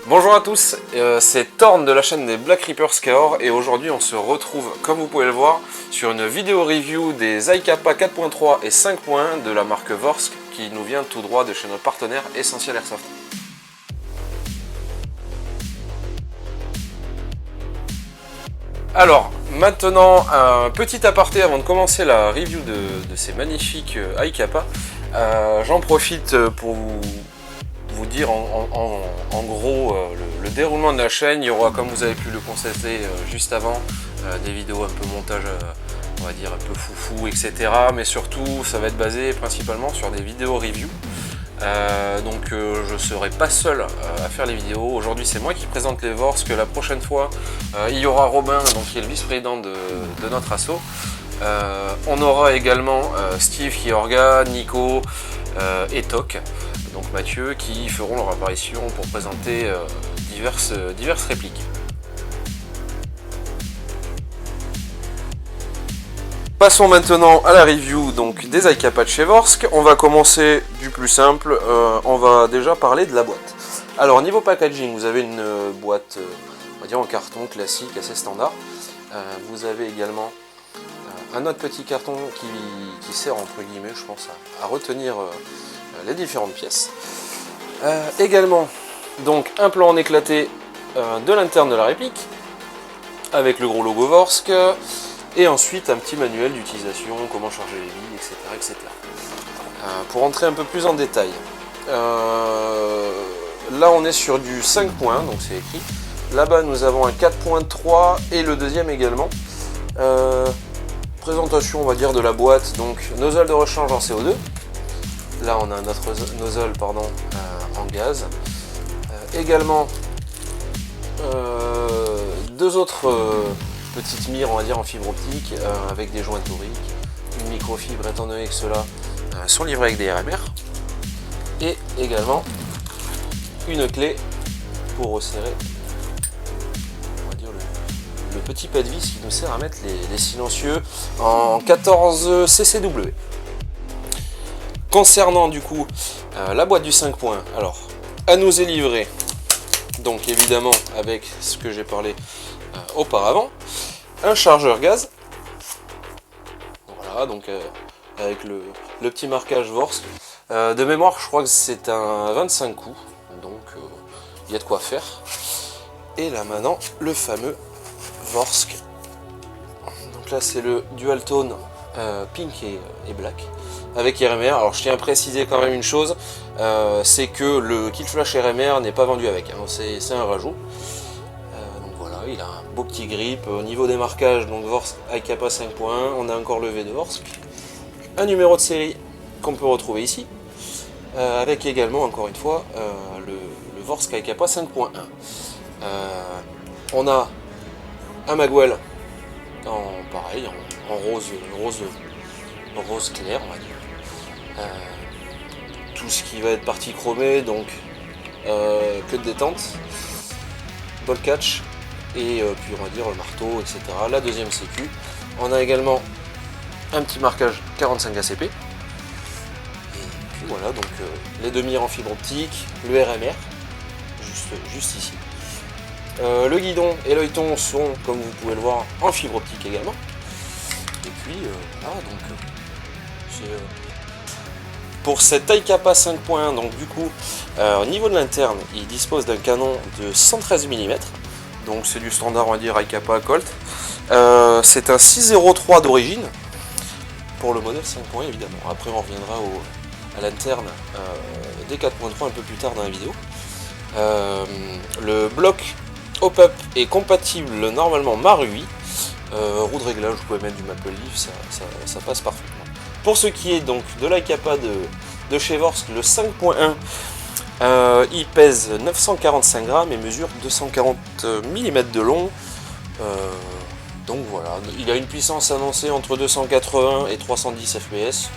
Bonjour à tous, c'est Thorn de la chaîne des Black Reapers Cahors et aujourd'hui on se retrouve, comme vous pouvez le voir, sur une vidéo review des iCapa 4.3 et 5.1 de la marque Vorsk qui nous vient tout droit de chez notre partenaire Essentiel Airsoft. Alors, maintenant, un petit aparté avant de commencer la review de ces magnifiques iCapa. J'en profite pour vous dire en gros le déroulement de la chaîne. Il y aura, comme vous avez pu le constater juste avant, des vidéos un peu montage, on va dire un peu foufou, etc. Mais surtout, ça va être basé principalement sur des vidéos review. Donc je ne serai pas seul à faire les vidéos. Aujourd'hui c'est moi qui présente les Vorsk. La prochaine fois il y aura Robin, donc, qui est le vice-président de notre asso. On aura également Steve qui organise, Nico et Toc, donc Mathieu, qui feront leur apparition pour présenter diverses répliques. Passons maintenant à la review donc, des iCapa de chez Vorsk. On va commencer du plus simple, on va déjà parler de la boîte. Alors niveau packaging, vous avez une boîte on va dire en carton classique, assez standard. Vous avez également un autre petit carton qui sert entre guillemets, je pense, à retenir les différentes pièces. Également donc un plan en éclaté de l'interne de la réplique, avec le gros logo Vorsk. Et ensuite un petit manuel d'utilisation, comment charger les billes, etc. etc. Pour entrer un peu plus en détail, là on est sur du 5 points, donc c'est écrit. Là-bas nous avons un 4.3 et le deuxième également. Présentation on va dire de la boîte, donc nozzle de rechange en CO2. Là on a un autre nozzle en gaz. Également deux autres petites mires on va dire en fibre optique avec des joints toriques, une microfibre étant donné que ceux-là sont livrés avec des RMR, et également une clé pour resserrer on va dire le petit pas de vis qui nous sert à mettre les silencieux en 14 CCW. Concernant du coup la boîte du 5 points, alors elle nous est livrée donc évidemment avec ce que j'ai parlé auparavant, un chargeur gaz, voilà, donc avec le petit marquage Vorsk. De mémoire, je crois que c'est un 25 coups, donc il y a de quoi faire. Et là maintenant, le fameux Vorsk. Donc là, c'est le dual tone pink et black avec RMR. Alors je tiens à préciser quand même une chose, c'est que le kill flash RMR n'est pas vendu avec, hein, c'est un rajout. Il a un beau petit grip. Au niveau des marquages, donc Vorsk iCapa 5.1, on a encore le V de Vorsk, un numéro de série qu'on peut retrouver ici, avec également encore une fois le Vorsk iCapa 5.1. On a un magwell pareil en rose clair on va dire. Tout ce qui va être partie chromée, donc queue de détente, ball catch, et puis on va dire le marteau, etc. La deuxième sécu. On a également un petit marquage 45 ACP. Et puis voilà, donc les deux mires en fibre optique, le RMR, juste ici. Le guidon et l'œilleton sont, comme vous pouvez le voir, en fibre optique également. Et puis voilà, donc c'est pour cet iCapa 5.1, donc du coup, au niveau de l'interne, il dispose d'un canon de 113 mm. Donc c'est du standard on va dire iCapa Colt. C'est un 603 d'origine pour le modèle 5.1 évidemment. Après on reviendra à l'interne des 4.3 un peu plus tard dans la vidéo. Le bloc hop-up est compatible normalement Marui. Roue de réglage, vous pouvez mettre du Maple Leaf, ça passe parfaitement. Pour ce qui est donc de l'iCapa de chez Vorsk, le 5.1, il pèse 945 grammes et mesure 240 mm de long. Donc voilà, il a une puissance annoncée entre 280 et 310 fps.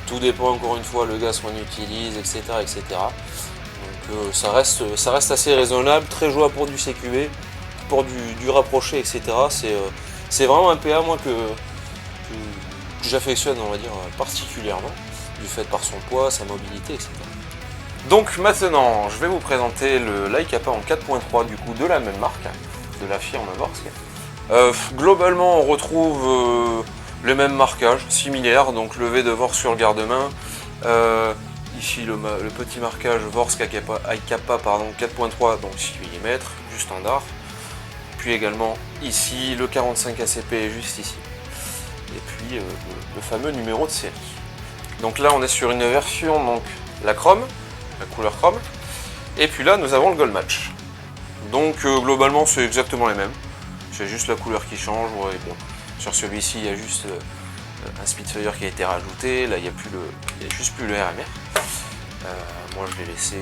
Tout dépend encore une fois le gaz qu'on utilise, etc. etc. Donc ça reste assez raisonnable, très jouable pour du CQB, pour du rapproché, etc. C'est vraiment un PA moi que j'affectionne on va dire particulièrement, du fait par son poids, sa mobilité, etc. Donc maintenant, je vais vous présenter le l'Aikapa en 4.3 du coup de la même marque, de la firme Vorsk. Globalement, on retrouve les mêmes marquages, similaires, donc le V de Vorsk sur le garde-main. Ici le petit marquage Vorsk Aikapa 4.3, donc 6 mm, du standard. Puis également ici le 45 ACP est juste ici. Et puis le fameux numéro de série. Donc là on est sur une version, donc la chrome, la couleur chrome. Et puis là nous avons le Gold Match. Donc globalement c'est exactement les mêmes. C'est juste la couleur qui change. Ouais, bon. Sur celui-ci il y a juste un Spitfire qui a été rajouté. Là il n'y a juste plus le RMR. Moi je l'ai laissé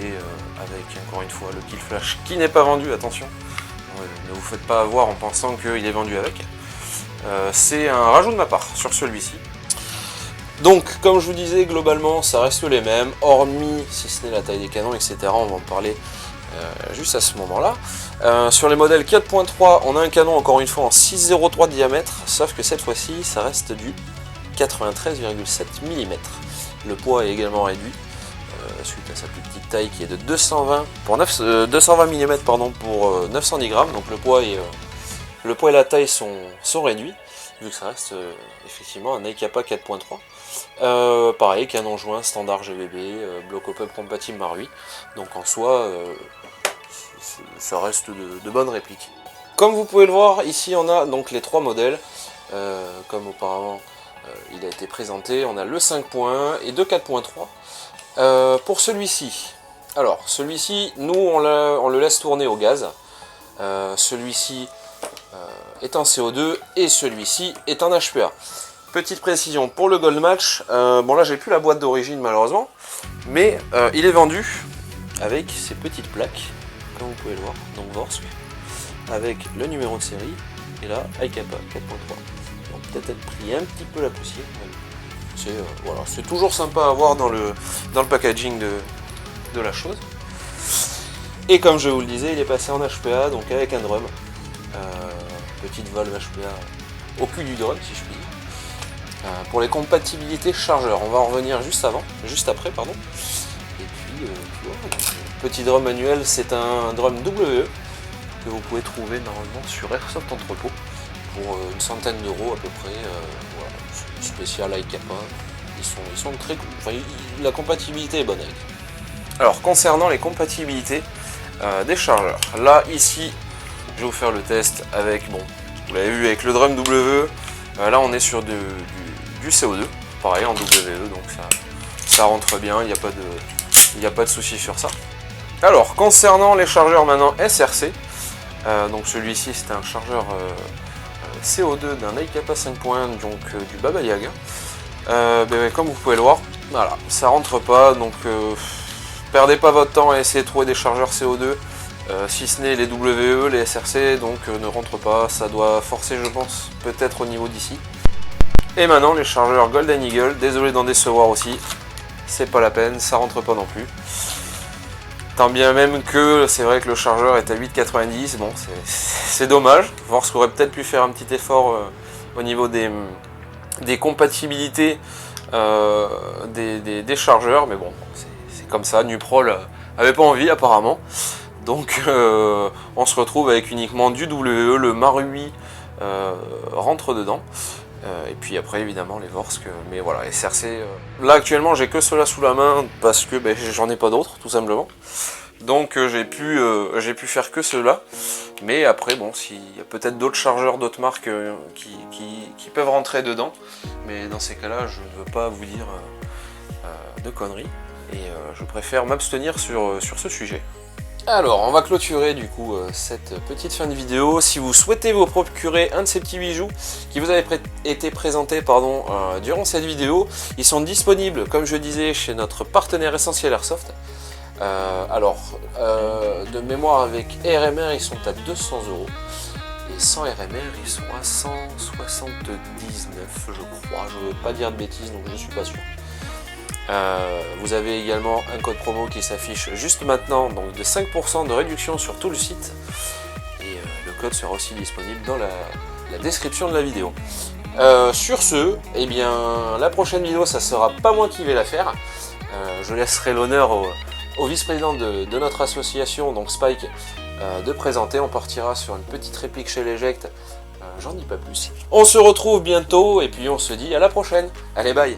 avec encore une fois le Kill Flash qui n'est pas vendu, attention. Ne vous faites pas avoir en pensant qu'il est vendu avec. C'est un rajout de ma part sur celui-ci. Donc comme je vous disais, globalement ça reste les mêmes, hormis si ce n'est la taille des canons, etc. On va en parler juste à ce moment-là. Sur les modèles 4.3, on a un canon encore une fois en 6,03 de diamètre, sauf que cette fois-ci ça reste du 93,7 mm. Le poids est également réduit suite à sa plus petite taille qui est de 220 mm pour 910 grammes. Donc le poids et la taille sont réduits, vu que ça reste effectivement un Aikapa 4.3. Pareil, canon joint standard GVB, bloc op-up compatible Marui. Donc en soi, ça reste de bonnes répliques. Comme vous pouvez le voir, ici on a donc les trois modèles. Comme auparavant il a été présenté, on a le 5.1 et de 4.3. Pour celui-ci, alors celui-ci, nous on le laisse tourner au gaz. Celui-ci est en CO2 et celui-ci est en HPA. Petite précision pour le Gold Match, bon là j'ai plus la boîte d'origine malheureusement, mais il est vendu avec ces petites plaques, comme vous pouvez le voir, donc Vorsk, avec le numéro de série et là Aikapa 4.3. Donc peut-être être pris un petit peu la poussière. Voilà, c'est toujours sympa à voir dans le packaging de la chose. Et comme je vous le disais, il est passé en HPA, donc avec un drum. Petite valve HPA au cul du drum, si je puis dire. Pour les compatibilités chargeurs, on va en revenir juste après. Et puis, voilà, petit drum manuel, c'est un drum WE que vous pouvez trouver normalement sur Airsoft Entrepôt pour une centaine d'euros à peu près. Voilà, spécial Aikapa, ils sont très cool. Enfin, la compatibilité est bonne avec. Alors concernant les compatibilités des chargeurs, là ici je vais vous faire le test avec, bon, vous l'avez vu avec le drum WE, là on est sur du CO2, pareil en WE, donc ça rentre bien, il n'y a pas de souci sur ça. Alors concernant les chargeurs maintenant SRC, donc celui-ci c'est un chargeur CO2 d'un Aikapa 5.1, donc du Baba Yaga. Comme vous pouvez le voir, voilà, ça rentre pas, donc perdez pas votre temps à essayer de trouver des chargeurs CO2, si ce n'est les WE, les SRC, donc ne rentre pas, ça doit forcer je pense, peut-être au niveau d'ici. Et maintenant les chargeurs Golden Eagle, désolé d'en décevoir aussi, c'est pas la peine, ça rentre pas non plus. Tant bien même que c'est vrai que le chargeur est à 8,90, bon c'est dommage, Vorsk aurait peut-être pu faire un petit effort au niveau des compatibilités des chargeurs, mais bon, c'est comme ça, Nuprol avait pas envie apparemment. Donc on se retrouve avec uniquement du WE, le Marui rentre dedans. Et puis après évidemment les Vorsk, mais voilà, SRC, là actuellement j'ai que cela sous la main parce que j'en ai pas d'autres tout simplement. Donc j'ai pu faire que cela, mais après bon, s'il y a peut-être d'autres chargeurs, d'autres marques qui peuvent rentrer dedans, mais dans ces cas-là je ne veux pas vous dire de conneries, et je préfère m'abstenir sur ce sujet. Alors, on va clôturer du coup cette petite fin de vidéo. Si vous souhaitez vous procurer un de ces petits bijoux qui vous avaient été présentés durant cette vidéo, ils sont disponibles, comme je disais, chez notre partenaire Essentiel Airsoft. De mémoire avec RMR, ils sont à 200 €. Et sans RMR, ils sont à 179, je crois. Je ne veux pas dire de bêtises, donc je ne suis pas sûr. Vous avez également un code promo qui s'affiche juste maintenant, donc de 5% de réduction sur tout le site, et le code sera aussi disponible dans la description de la vidéo. Sur ce, eh bien, la prochaine vidéo, ça sera pas moi qui vais la faire, je laisserai l'honneur au vice-président de notre association, donc Spike, de présenter. On partira sur une petite réplique chez l'Eject. J'en dis pas plus. On se retrouve bientôt et puis on se dit à la prochaine. Allez, bye!